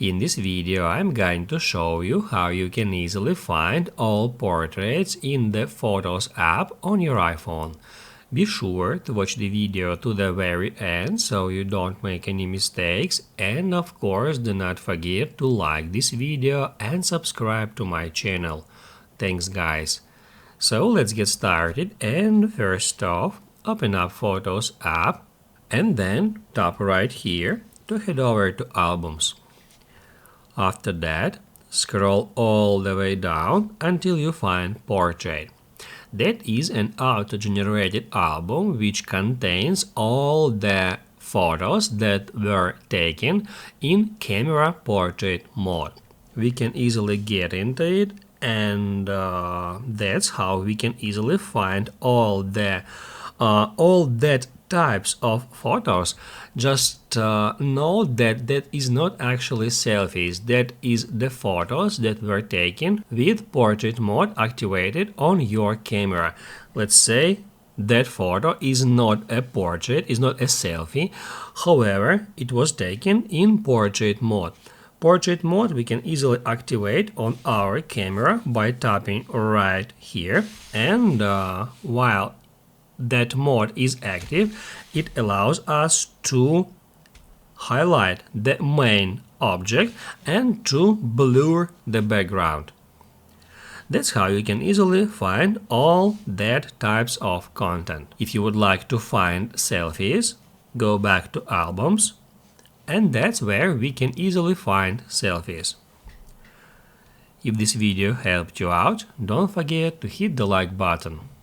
In this video, I'm going to show you how you can easily find all portraits in the Photos app on your iPhone. Be sure to watch the video to the very end so you don't make any mistakes, and of course do not forget to like this video and subscribe to my channel. Thanks guys. So let's get started, and first off, open up Photos app and then tap right here to head over to Albums. After that, scroll all the way down until you find Portrait. That is an auto-generated album which contains all the photos that were taken in camera portrait mode. We can easily get into it, and that's how we can easily find all that types of photos. Just note that that is not actually selfies, that is the photos that were taken with portrait mode activated on your camera. Let's say that photo is not a portrait, is not a selfie, however it was taken in portrait mode. Portrait mode we can easily activate on our camera by tapping right here, and while that mode is active, it allows us to highlight the main object and to blur the background. That's how you can easily find all that types of content. If you would like to find selfies, go back to Albums, and that's where we can easily find selfies. If this video helped you out, don't forget to hit the like button.